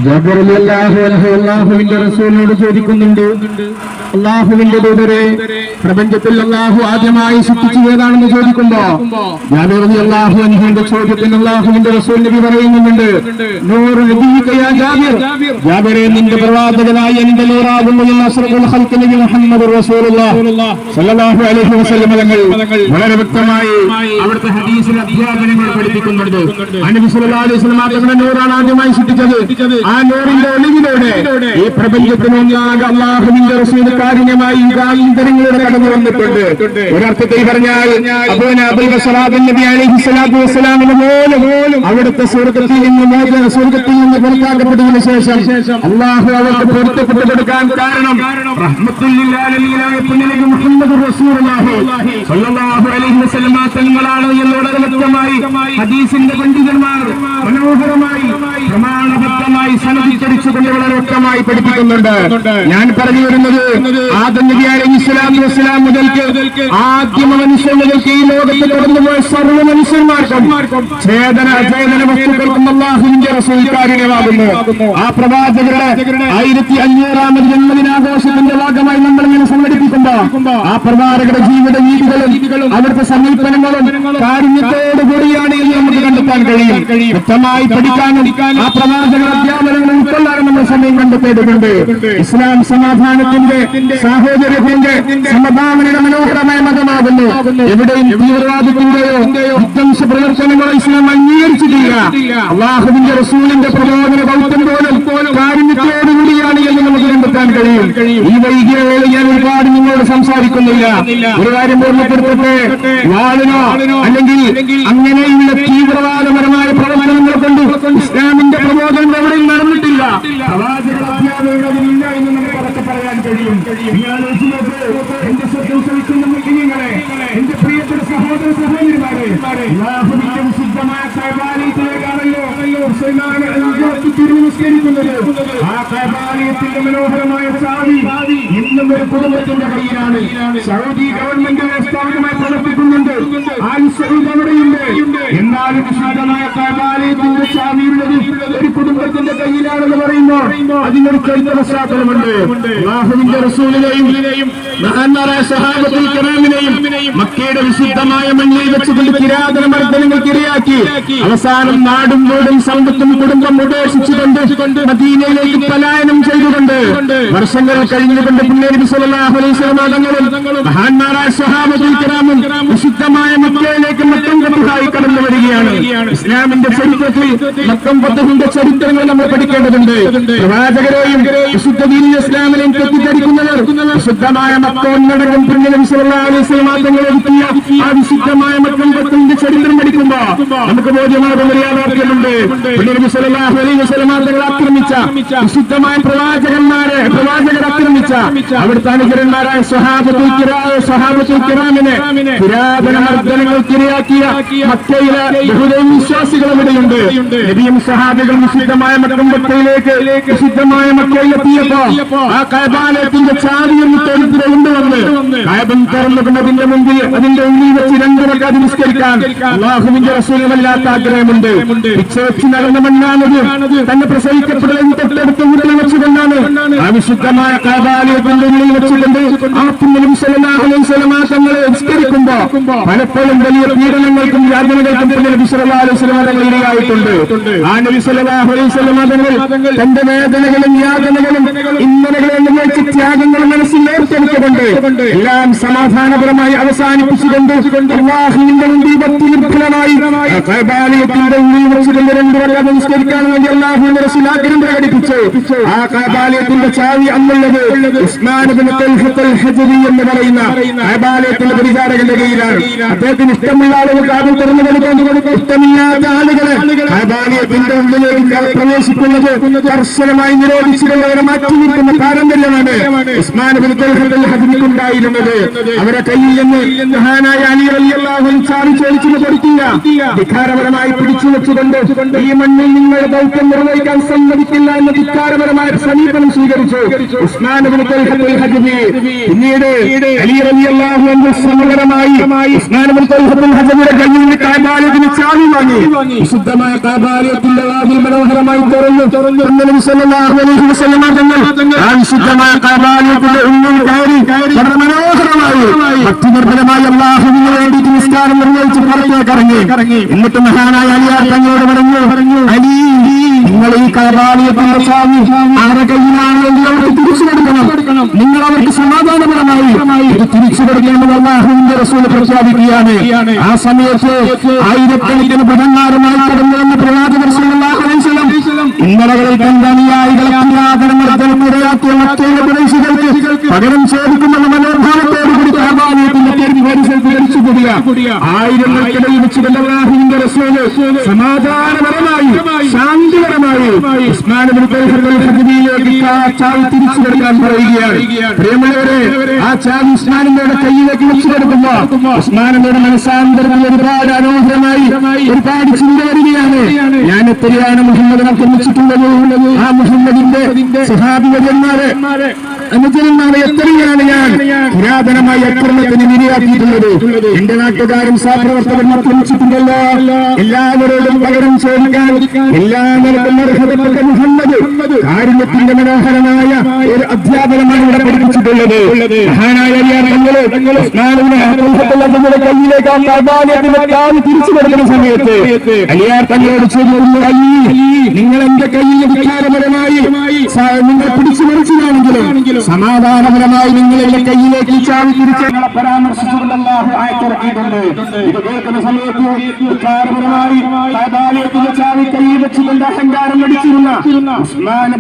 ജാബിർ റളിയല്ലാഹു അൻഹു അല്ലാഹുവിന്റെ റസൂലിനോട് ചോദിക്കുന്നുണ്ട്, അല്ലാഹുവിന്റെ ദൂതരെ, പ്രപഞ്ചത്തിൽ അല്ലാഹു ആദ്യമായി സൃഷ്ടിച്ചു ഏതാണെന്ന് ചോദിക്കുമ്പോ ജാബിർ റളിയല്ലാഹു അൻഹുവിന്റെ ചോദ്യത്തിന് അല്ലാഹുവിന്റെ റസൂൽ നബി പറയുന്നുണ്ട്, നൂർ നബിക യാ ജാബിർ, ജാബിറെ നിന്റെ പ്രവാചകനായ എന്റെ നൂറാകുന്നു എന്ന് അസ്റഫുൽ ഖൽഖ് നബി മുഹമ്മദ് റസൂലുള്ളാഹി സ്വല്ലല്ലാഹു അലൈഹി വസല്ലം തങ്ങൾ വളരെ വ്യക്തമായി അവിടുത്തെ ഹദീസിൽ അധ്യാപനങ്ങൾ പഠിപ്പിക്കുന്നുണ്ട്. നബി സല്ലല്ലാഹു അലൈഹി വസല്ലം തങ്ങളുടെ നൂറാണ് ആദ്യമായി സൃഷ്ടിച്ചത്. ആ നൂറിന്റെ ഒളിവിലൂടെ ഈ പ്രപഞ്ചത്തിനൊന്നാകെ അല്ലാഹുവിന്റെ റസൂൽ കാരുണ്യമായി ഇതരങ്ങളുടെ കടന്നു വന്നിട്ടുണ്ട്. ഒരർത്ഥത്തിൽ പറഞ്ഞാൽ അബൂൽ ബസറാദ് നബി അലൈഹി സ്വലാത്തു വസ്സലാമിന് പോലും അവിടുത്തെ സ്വർഗ്ഗത്തിൽ നിന്ന് പുറത്താക്കപ്പെട്ടതിനു ശേഷം അല്ലാഹു അവർക്ക് പൊരുത്തപ്പെട്ടു കൊടുക്കാൻ കാരണം റഹ്മത്തുൽ ലിൽ ആലമീൻ മുഹമ്മദ് റസൂലുള്ളാഹി സ്വല്ലല്ലാഹു അലൈഹി വസല്ലം തങ്ങളാണ് എന്നോട് വ്യക്തമായി ഹദീസിന്റെ പണ്ഡിതന്മാർ മനോഹരമായി പ്രമാണബദ്ധമായി സനദിച്ചടിച്ചുകൊണ്ട് വളരെ വ്യക്തമായി പഠിപ്പിക്കുന്നുണ്ട്. ഞാൻ പറഞ്ഞു വരുന്നത്, ആദം നബി അലൈഹി സ്വലാത്തു വസ്സലാം മുതൽക്ക് ആദ്യമ മനുഷ്യൻ മുതൽക്ക് ഈ ലോകത്തിൽ കടന്നുപോയ സർവ്വ മനുഷ്യന്മാർക്കും ചേതന അചേതന വസ്തുക്കൾക്കും അല്ലാഹുവിന്റെ റസൂൽ കാരുണ്യമാകുന്നു. ആ പ്രവാചകരുടെ 1500ാമത് ജന്മദിനാഘോഷത്തിന്റെ ഭാഗമായി നമ്മൾ ഇങ്ങനെ സംഘടിപ്പിക്കുമ്പോ ആ പ്രവാചകരുടെ ജീവിത രീതികളും അവിടുത്തെ സമീപനങ്ങളും കാരുണ്യത്തോടു കൂടിയാണ് എന്ന് നമുക്ക് കണ്ടെത്താൻ കഴിയും. വ്യക്തമായി പഠിക്കാനും ആ പ്രവാചകരുടെ അധ്യാപനങ്ങൾ ഉൾക്കൊള്ളാനും നമ്മൾ സമയം കണ്ടെത്തേണ്ടതുണ്ട്. ഇസ്ലാം സമാധാനത്തിന്റെ, സാഹോദര്യത്തിന്റെ, സമഭാവനയുടെ മനോഹരമായ മതമാകുന്നു. എവിടെയും തീവ്രവാദത്തിന്റെയോ വിധ്വംസ പ്രവർത്തനങ്ങളോ ഇസ്ലാം അംഗീകരിച്ചിട്ടില്ല. അല്ലാഹുവിന്റെ റസൂലിന്റെ പ്രബോധന ദൗത്യം പോലും കാരുണ്യത്തോടുകൂടിയാണ് എന്ന് നമുക്ക് കണ്ടെത്താൻ കഴിയും. ഈ വൈകിയ വേള ഞാൻ ഒരുപാട് നിങ്ങളോട് സംസാരിക്കുന്നില്ല. ഒരു കാര്യം ഓർമ്മപ്പെടുത്തട്ടെ, വാളിനോ അല്ലെങ്കിൽ അങ്ങനെയുള്ള തീവ്രവാദപരമായ പ്രവർത്തനങ്ങൾ കൊണ്ട് ഇസ്ലാമിന്റെ പ്രബോധനം എവിടെയും നടന്നിട്ടില്ല. അതിലില്ല എന്ന് നമുക്ക് ഉറക്കെ പറയാൻ കഴിയും. എന്റെ ശ്രദ്ധ ശ്രമിക്കുന്ന മുസ്ലിങ്ങളെ, എന്റെ പ്രിയപ്പെട്ട സഹോദര സഹോദരിമാരെ, അല്ലാഹുവിന്റെ വിശുദ്ധമായ കഅബാലയത്തിലേക്കാണല്ലോ തിരുനിസ്കരിക്കുന്നത്. ആ കഅബാലയത്തിന്റെ മനോഹരമായ ചാവി ഇന്നും ഒരു കുടുംബത്തിന്റെ കയ്യിലാണ്. സൗദി ഗവൺമെന്റ് സ്ഥാപനമായി പ്രവർത്തിക്കുന്നുണ്ട്. ആൽ സൗദ് അവിടെയുണ്ട്. എന്നാലും വിശുദ്ധമായ കഅബാലയത്തിന്റെ ചാവിയുള്ളത് ഒരു കുടുംബത്തിന്റെ കയ്യിലാണെന്ന് പറയുമ്പോൾ അതിനൊരു ചരിത്ര പശ്ചാത്തലമുണ്ട്. അല്ലാഹുവിന്റെ റസൂലിനെയും മഹാന്മാരായ സ്വഹാബത്തുൽ കിറാമിനെയും മക്കയുടെ വിശുദ്ധമായ മണ്ണിൽ വെച്ചുകൊണ്ട് കിരാതന മർദ്ദനങ്ങൾക്ക് ഇരയാക്കി അവസാനം നാടും വീടും സമ്പത്തും കുടുംബം ഉപേക്ഷിച്ചുകൊണ്ട് മദീനയിലേക്ക് പലായനം ചെയ്തുകൊണ്ട് വർഷങ്ങൾ കഴിഞ്ഞുകൊണ്ട് നബി സല്ലല്ലാഹു അലൈഹി വസല്ലം തങ്ങളും മഹാന്മാരായ സ്വഹാബത്തുൽ കിറാമും വിശുദ്ധമായ മക്കയിലേക്ക് മക്കം ഫത്ഹായി കടന്നു വരികയാണ്. ഇസ്ലാമിന്റെ ചരിത്രത്തിൽ മക്കം ഫത്ഹിന്റെ ചരിത്രങ്ങൾ നമ്മൾ പഠിക്കേണ്ടതുണ്ട്. പ്രവാചകരെയും വിശുദ്ധ ദീനുൽ ഇസ്ലാമിനെയും തെറ്റിദ്ധരിക്കുന്നവർ വിശുദ്ധമായ മക്ക ഒന്നടങ്കം നബി സല്ലല്ലാഹു അലൈഹി വസല്ലം തങ്ങൾ ഒരുക്കിയ ആ വിശുദ്ധമായ മക്കം ഫത്ഹിന്റെ ചരിത്രം പഠിക്കുമ്പോ നമുക്ക് ബോധ്യമാകുന്ന ഒരു യാഥാർത്ഥ്യമുണ്ട്. നബി സല്ലല്ലാഹു അലൈഹി വസല്ലം തങ്ങൾ ആക്രമിച്ച വിശുദ്ധമായ പ്രവാചകർ ആക്രമിച്ച അവിടുത്തെ അനുചരന്മാരായ സ്വഹാബത്തുൽ കിറാമിനെ പുരാതന മർദ്ദനങ്ങൾക്കിരയാക്കിയ മക്കയിലെ ബഹുദൈവ വിശ്വാസികൾ ഇവിടെയുണ്ട്. നബിയും സഹാബികളും വിശുദ്ധമായ മക്കയിലേക്ക് വിശുദ്ധമായ മക്കയിലെത്തിയപ്പോ ആ കഅബാലയത്തിന്റെ ചാവിയൊന്ന് തൊഴുത്തിൽ കൊണ്ടുവന്ന് കഅബം തുറന്നുകൊണ്ടതിന്റെ മുമ്പിൽ അതിന്റെ ഉള്ളിൽ വെച്ച് 2 റക്അത്ത് നിസ്കരിക്കാൻ അല്ലാഹുവിന്റെ റസൂലിന് വല്ലാത്ത ആഗ്രഹമുണ്ട്. പിച്ചവെച്ച് നടന്ന മണ്ണാണത്. തന്നെ പ്രസവിക്കപ്പെടുന്നതിന് തൊട്ടടുത്ത് ഉരുള വെച്ചുകൊണ്ടാണ് ആ വിശുദ്ധമായ കഅബാലയത്തിന്റെ ഉള്ളിൽ വെച്ചുകൊണ്ട് ആ നബി സല്ലല്ലാഹു അലൈഹി വസല്ലം തങ്ങളെ നിസ്കരിക്കുമ്പോ പലപ്പോഴും വലിയ പീഡനങ്ങൾക്കും യാതനകൾക്കും നബി സല്ലല്ലാഹു അലൈഹി വസല്ലം തങ്ങൾ ഇരയായിട്ടുണ്ട്. ആ നബി സല്ലല്ലാഹു അലൈഹി വസല്ലം തങ്ങൾ തന്റെ വേദനകളും യാതനകളും ഇന്നലകളും അനുഭവിച്ച ത്യാഗങ്ങളും മനസ്സിൽ ഏറ്റെടുത്തുകൊണ്ട് എല്ലാം സമാധാനപരമായി അവസാനിപ്പിച്ചുകൊണ്ട് അല്ലാഹുവിന്റെ മുമ്പിൽ ഭക്തിനിർഭരമായി കഅബാലയത്തിന്റെ ഉള്ളിൽ വെച്ചുകൊണ്ട് 2 റക്അത്ത് നിസ്കരിക്കാൻ വേണ്ടി അല്ലാഹുവിന്റെ റസൂൽ ആഗ്രഹം പ്രകടിപ്പിച്ചു. ആ കഅബാലയത്തിന്റെ ചാവി അന്നുള്ളത് ഉസ്മാൻ ഇബ്നു തൽഹത്തുൽ ഹജരി എന്ന് പറയുന്ന കഅബാലയത്തിന്റെ പരിചാരകന്റെ കയ്യിലാണ്. അദ്ദേഹത്തിന് ഇഷ്ടമുള്ള ആളുകൾ കാതിൽ തുറന്നു കൊടുക്കാൻ, ഇഷ്ടമില്ലാത്ത ആളുകളെ കഅബാലയത്തിന്റെ ഉള്ളിലേക്ക് പ്രവേശിക്കുന്നത് കർശനമായി നിരോധിച്ചിട്ടുള്ള മാറ്റി നിർത്തുന്ന പാരമ്പര്യമാണ് ഉസ്മാൻ ഇബ്നു തൽഹത്തുൽ ഹജ്ജിക്കുണ്ടായിരുന്നത്. അവരെ കയ്യിൽ നിന്ന് മഹാനായ അലി റളിയല്ലാഹു അൻഹു ചോദിച്ചു കൊടുക്കില്ല. ധിക്കാരപരമായി പിടിച്ചു വെച്ചുകൊണ്ട് ഈ മണ്ണിൽ നിങ്ങളുടെ ദൗത്യം നിർവഹിക്കാൻ സമ്മതിക്കില്ല എന്ന ധിക്കാരപരമായ സമീപനം സ്വീകരിച്ചു ഉസ്മാൻ ഇബ്നു തൽഹത്തുൽ ഹജ്ജി. പിന്നീട് അലി റളിയല്ലാഹു അൻഹു സമഗ്രമായി ഉസ്മാൻ ഇബ്നു തൽഹത്തുൽ ഹജ്ജിയുടെ കയ്യിൽ നിന്ന് കഅബാലയത്തിന് ചാവി വാങ്ങി. വിശുദ്ധമായ കഅബാലയത്തിന്റെ വാതിൽ മനോഹരമായി തുറന്നു. നബി സല്ലല്ലാഹു അലൈഹി വസല്ലം തങ്ങൾ ആ വിശുദ്ധമായ കഅബാലയത്തിന്റെ ഉള്ളിൽ കയറി വളരെ മനോഹരമായി ഭക്തിനിർഭരമായി അല്ലാഹുവിന് വേണ്ടി നിസ്കാരം നിർവഹിച്ച് പുറത്തേക്ക് ഇറങ്ങി. എന്നിട്ട് മഹാനായ അലിയാർ തങ്ങളോട് പറഞ്ഞു, അലി, നിങ്ങൾ ഈ കഅബാലയത്തിന്റെ ചാവി ആരുടെ കയ്യിലാണെങ്കിൽ അവർക്ക് തിരിച്ചു കൊടുക്കണം. നിങ്ങൾ അവർക്ക് സമാധാനപരമായി ഇത് തിരിച്ചു കൊടുക്കണമെന്ന് അല്ലാഹുവിന്റെ റസൂൽ പ്രഖ്യാപിക്കുകയാണ്. ആ സമയത്ത് ആയിരക്കണക്കിന് ഭടന്മാരുമായി കടന്നു വന്ന പ്രവാചകർ സല്ലല്ലാഹു അലൈഹി വസല്ലം ഇന്നലകളിൽ തന്റെ അനുയായികളെ ഇടയാക്കിയ മറ്റൊരു പ്രദേശികൾക്ക് പകരം ചോദിക്കുമെന്ന മനോഭാവത്തോടുകൂടി കഅബാലയത്തിന്റെ പരിസരത്ത് ധരിച്ചുകൂടിയ ആയിരങ്ങൾക്കിടയിൽ വെച്ച് അല്ലാഹുവിന്റെ റസൂൽ സമാധാനപരമായി ശാന്തിപരമായി ഉസ്മാൻ ഇബ്നു തൽഹത്തുൽ ഹജ്ജിയിലേക്ക് ചാവി തിരിച്ചു കൊടുക്കാൻ പറയുകയാണ്. പ്രിയമുള്ളവരെ, ആ ചാവി ഉസ്മാനിന്റെ കയ്യിലേക്ക് വെച്ചു കൊടുക്കുമ്പോ ഉസ്മാനിന്റെ മനസ്സാന്തരത്തിൽ ഒരുപാട് മനോഹരമായി ഒരുപാട് ചിന്ത വരികയാണ്. ഞാൻ എത്രയാണ് മുഹമ്മദിനെ ആക്രമിച്ചിട്ടുള്ളത്, ആ മുഹമ്മദിന്റെ സ്വഹാബിവര്യന്മാരെ അനുചരന്മാരെ എത്രയാണ് ഞാൻ പുരാതനമായി അക്രമത്തിന് നിരയാക്കിയിട്ടുള്ളത്. എന്റെ നാട്ടുകാരും സഹപ്രവർത്തകരും ആക്രമിച്ചിട്ടുണ്ടല്ലോ. എല്ലാവരോടും പകരം ചോദിക്കാൻ എല്ലാവരും അർഹതപ്പെട്ട മുഹമ്മദ് കാരുണ്യത്തിന്റെ മനോഹരമായ ഒരു അധ്യാപനമാണ് ഇവിടെ പഠിപ്പിച്ചിട്ടുള്ളത്. മഹാനായ അലിയാർ തങ്ങൾ ഉസ്മാനിന്റെ കയ്യിലേക്ക് ആ കഅബാലയത്തിന്റെ ചാവി തിരിച്ചു കൊടുക്കുന്ന സമയത്ത് അലിയാർ തങ്ങളോട് ചോദിക്കുന്നു, അലി, നിങ്ങൾ എന്റെ കയ്യിൽ വികാരപരമായി നിങ്ങൾ പിടിച്ചു മറിച്ചതാണെങ്കിലും സമാധാനപരമായി നിങ്ങളുടെ കയ്യിലേക്ക് ചാവി തിരിച്ച് പരാമർശിച്ചുകൊണ്ട് അല്ലാഹു ആയത്തിറക്കിയിട്ടുണ്ട്. ഇത് കേൾക്കുന്ന സമയത്ത് വികാരപരമായി കഅബാലയത്തിന്റെ ചാവി കയ്യിൽ വെച്ചുകൊണ്ട് അഹങ്കാരം നടിച്ചിരുന്ന ഉസ്മാൻ